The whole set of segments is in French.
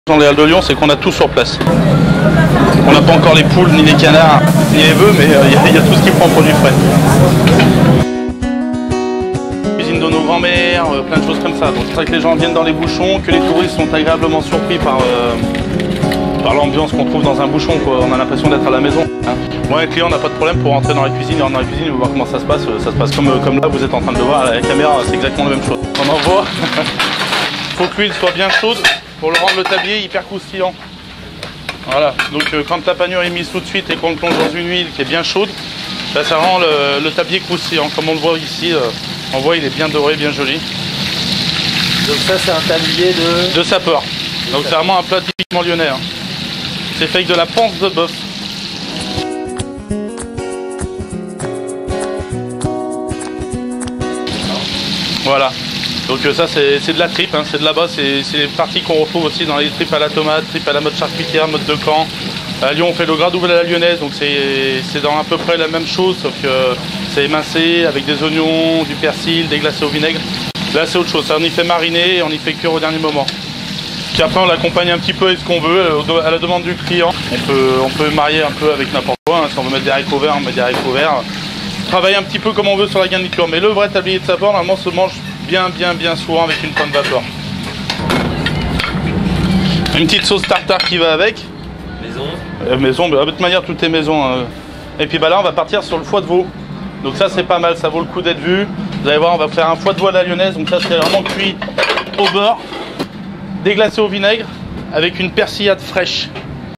Dans les halles de Lyon, c'est qu'on a tout sur place. On n'a pas encore les poules, ni les canards, ni les bœufs, mais il y a tout ce qui prend en produit frais. Cuisine de nos grands-mères, plein de choses comme ça. Donc c'est vrai que les gens viennent dans les bouchons, que les touristes sont agréablement surpris par l'ambiance qu'on trouve dans un bouchon, quoi. On a l'impression d'être à la maison. Moi, un client n'a pas de problème pour rentrer dans la cuisine, il rentre dans la cuisine, il veut voir comment ça se passe. Ça se passe comme là, vous êtes en train de le voir à la caméra, c'est exactement la même chose. On envoie. Faut que l'huile soit bien chaude pour le rendre le tablier hyper croustillant. Voilà, donc quand la panure est mise tout de suite et qu'on le plonge dans une huile qui est bien chaude, là, ça rend le tablier croustillant. Comme on le voit ici, on voit il est bien doré, bien joli. Donc ça c'est un tablier de sapeur. Donc c'est vraiment un plat typiquement lyonnais. Hein. C'est fait avec de la panse de bœuf. Voilà. Donc ça c'est de la tripe, hein. C'est de là-bas, c'est les parties qu'on retrouve aussi dans les tripes à la tomate, tripes à la mode charcutière, mode de Caen. À Lyon on fait le gras double à la lyonnaise, donc c'est dans à peu près la même chose, sauf que c'est émincé avec des oignons, du persil, déglacé au vinaigre. Là c'est autre chose, ça on y fait mariner et on y fait cuire au dernier moment. Puis après on l'accompagne un petit peu avec ce qu'on veut, à la demande du client. On peut marier un peu avec n'importe quoi, hein. Si on veut mettre des haricots verts, on met des haricots verts. Travailler un petit peu comme on veut sur la garniture, mais le vrai tablier de sapeur normalement se mange bien souvent avec une pointe vapeur. Une petite sauce tartare qui va avec. Maison. Maison, de toute manière tout est maison. Hein. Et puis bah là on va partir sur le foie de veau. Donc ça c'est pas mal, ça vaut le coup d'être vu. Vous allez voir, on va faire un foie de veau à la lyonnaise. Donc ça c'est vraiment cuit au beurre, déglacé au vinaigre, avec une persillade fraîche.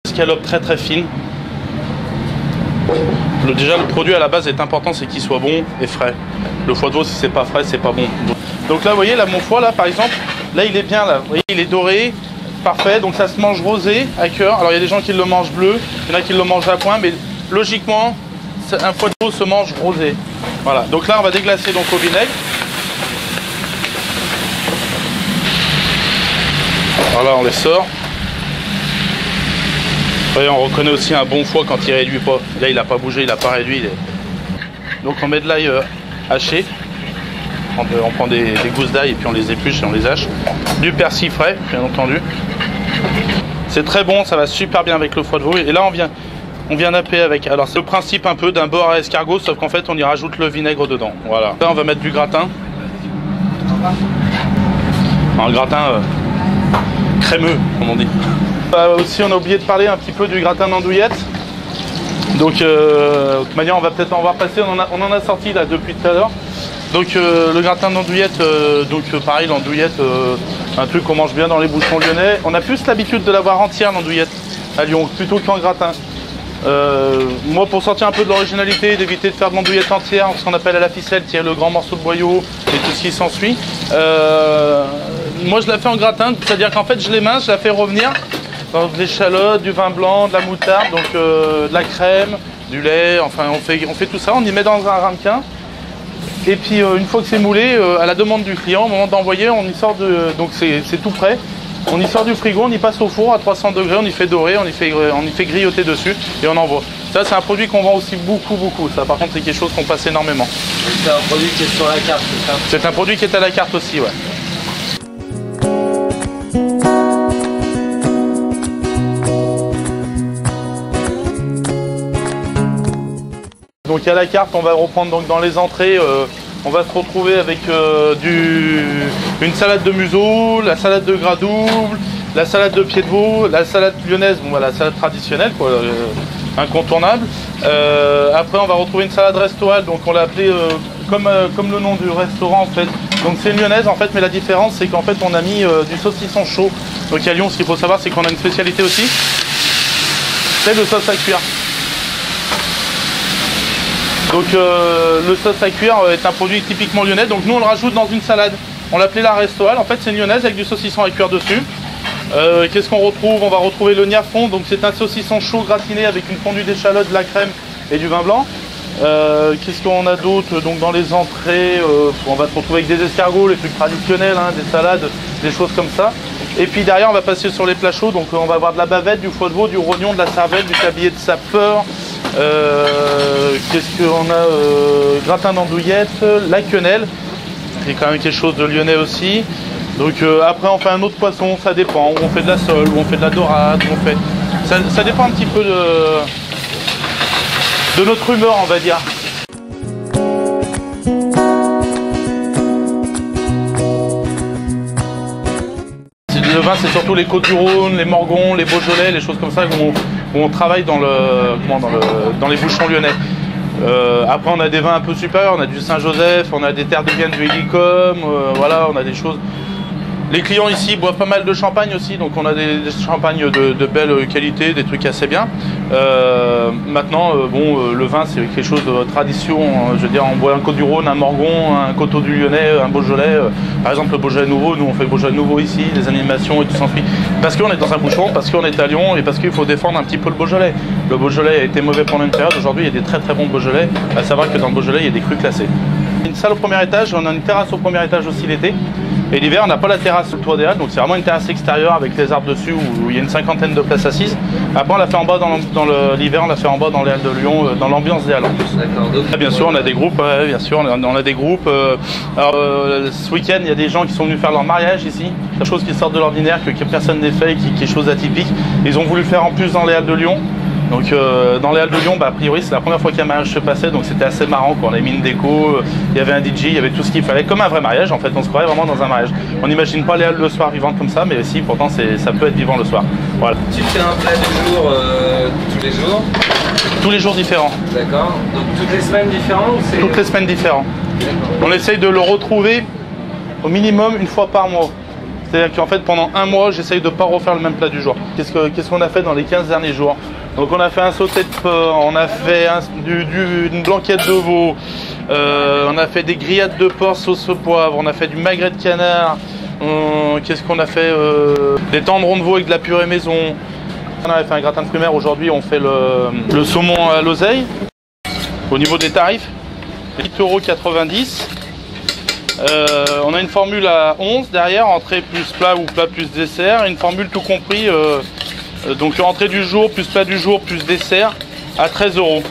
Escalope très fine. Déjà le produit à la base est important, c'est qu'il soit bon et frais. Le foie de veau si c'est pas frais c'est pas bon. Donc là vous voyez, là mon foie là par exemple, là il est bien là, vous voyez il est doré, parfait, donc ça se mange rosé à cœur. Alors il y a des gens qui le mangent bleu, il y en a qui le mangent à point, mais logiquement un foie de veau se mange rosé. Voilà, donc là on va déglacer donc au vinaigre. Voilà, on les sort. Vous voyez, on reconnaît aussi un bon foie quand il réduit pas. Là il n'a pas bougé, il n'a pas réduit. Donc on met de l'ail haché. On prend des gousses d'ail et puis on les épluche et on les hache. Du persil frais, bien entendu. C'est très bon, ça va super bien avec le foie de veau. Et là, on vient napper avec. Alors, c'est le principe un peu d'un beurre à escargot, sauf qu'en fait, on y rajoute le vinaigre dedans. Voilà. Là, on va mettre du gratin. Un gratin crémeux, comme on dit. Aussi, on a oublié de parler un petit peu du gratin d'andouillette. Donc, de toute manière, on va peut-être en voir passer. On en a sorti là depuis tout à l'heure. Donc le gratin d'andouillette, pareil l'andouillette, un truc qu'on mange bien dans les bouchons lyonnais. On a plus l'habitude de l'avoir entière l'andouillette à Lyon, plutôt qu'en gratin. Moi pour sortir un peu de l'originalité, d'éviter de faire de l'andouillette entière, ce qu'on appelle à la ficelle, tirer le grand morceau de boyau et tout ce qui s'ensuit. Moi je la fais en gratin, c'est-à-dire qu'en fait je l'émince, je la fais revenir dans de l'échalote, du vin blanc, de la moutarde, donc de la crème, du lait, enfin on fait tout ça, on y met dans un ramequin. Et puis une fois que c'est moulé, à la demande du client, au moment d'envoyer, on y sort donc c'est tout prêt. On y sort du frigo, on y passe au four à 300 degrés, on y fait dorer, on y fait grilloter dessus et on envoie. Ça c'est un produit qu'on vend aussi beaucoup. Ça par contre c'est quelque chose qu'on passe énormément. C'est un produit qui est sur la carte, c'est ça? C'est un produit qui est à la carte aussi, ouais. Donc à la carte, on va reprendre donc dans les entrées, on va se retrouver avec une salade de museau, la salade de gras double, la salade de pied de veau, la salade lyonnaise, bon, voilà, la salade traditionnelle, quoi, incontournable. Après, on va retrouver une salade restaurale, donc on l'a appelée comme le nom du restaurant en fait. Donc c'est une lyonnaise en fait, mais la différence c'est qu'en fait on a mis du saucisson chaud. Donc à Lyon, ce qu'il faut savoir, c'est qu'on a une spécialité aussi, c'est le sauce à cuire. Donc le sauce à cuire est un produit typiquement lyonnais, donc nous on le rajoute dans une salade. On l'appelait la restoale, en fait c'est une lyonnaise avec du saucisson à cuire dessus. Qu'est-ce qu'on retrouve? On va retrouver le niafon, donc c'est un saucisson chaud gratiné avec une fondue d'échalote, de la crème et du vin blanc. Qu'est-ce qu'on a d'autre? Donc dans les entrées, on va se retrouver avec des escargots, les trucs traditionnels, hein, des salades, des choses comme ça. Et puis derrière on va passer sur les plats chauds, donc on va avoir de la bavette, du foie de veau, du rognon, de la cervelle, du tablier de sapeur. Qu'est-ce qu'on a? Gratin d'andouillette, la quenelle, qui est quand même quelque chose de lyonnais aussi. Donc après on fait un autre poisson, ça dépend, ou on fait de la sole, ou on fait de la dorade, ou on fait... Ça dépend un petit peu de notre humeur, on va dire. Le vin, c'est surtout les Côtes-du-Rhône, les Morgons, les Beaujolais, les choses comme ça où on travaille dans les bouchons lyonnais. Après, on a des vins un peu supérieurs, on a du Saint-Joseph, on a des terres de Vienne du Hélicum, voilà, on a des choses. Les clients ici boivent pas mal de champagne aussi, donc on a des champagnes de belle qualité, des trucs assez bien. Maintenant, le vin c'est quelque chose de tradition. Je veux dire, on boit un Côte-du-Rhône, un Morgon, un Coteau du Lyonnais, un Beaujolais. Par exemple, le Beaujolais nouveau, nous on fait le Beaujolais nouveau ici, les animations et tout s'ensuit. Parce qu'on est dans un bouchon, parce qu'on est à Lyon et parce qu'il faut défendre un petit peu le Beaujolais. Le Beaujolais a été mauvais pendant une période, aujourd'hui il y a des très très bons Beaujolais. À savoir que dans le Beaujolais il y a des crus classés. Une salle au premier étage, on a une terrasse au premier étage aussi l'été. Et l'hiver, on n'a pas la terrasse sur le toit des Halles, donc c'est vraiment une terrasse extérieure avec les arbres dessus où il y a une cinquantaine de places assises. Après, on l'a fait en bas l'hiver, on l'a fait en bas dans les Halles de Lyon, dans l'ambiance des Halles en plus. D'accord. Bien sûr, on a des groupes, bien sûr, on a des groupes. Ce week-end, il y a des gens qui sont venus faire leur mariage ici, des choses qui sortent de l'ordinaire, que personne n'a fait, qui est chose atypique. Ils ont voulu le faire en plus dans les Halles de Lyon. Donc dans les Halles de Lyon, a priori c'est la première fois qu'un mariage se passait, donc c'était assez marrant quoi. On avait mis une déco, il y avait un DJ, il y avait tout ce qu'il fallait, comme un vrai mariage en fait, on se croirait vraiment dans un mariage. On n'imagine pas les Halles le soir vivantes comme ça, mais si, pourtant ça peut être vivant le soir. Voilà. Tu fais un plat du jour tous les jours? Tous les jours différents. D'accord, donc toutes les semaines différentes ou toutes les semaines différentes. On essaye de le retrouver au minimum une fois par mois. C'est-à-dire qu'en fait pendant un mois, j'essaye de ne pas refaire le même plat du jour. Qu'est-ce qu'on a fait dans les 15 derniers jours? Donc on a fait un sauté de porc, on a fait une blanquette de veau, on a fait des grillades de porc sauce au poivre, on a fait du magret de canard, qu'est-ce qu'on a fait des tendrons de veau avec de la purée maison. On avait fait un gratin de fruits mer, aujourd'hui on fait le saumon à l'oseille. Au niveau des tarifs, 8,90 €. On a une formule à 11 derrière, entrée plus plat ou plat plus dessert, une formule tout compris. Donc entrée du jour, plus plat du jour, plus dessert à 13 €.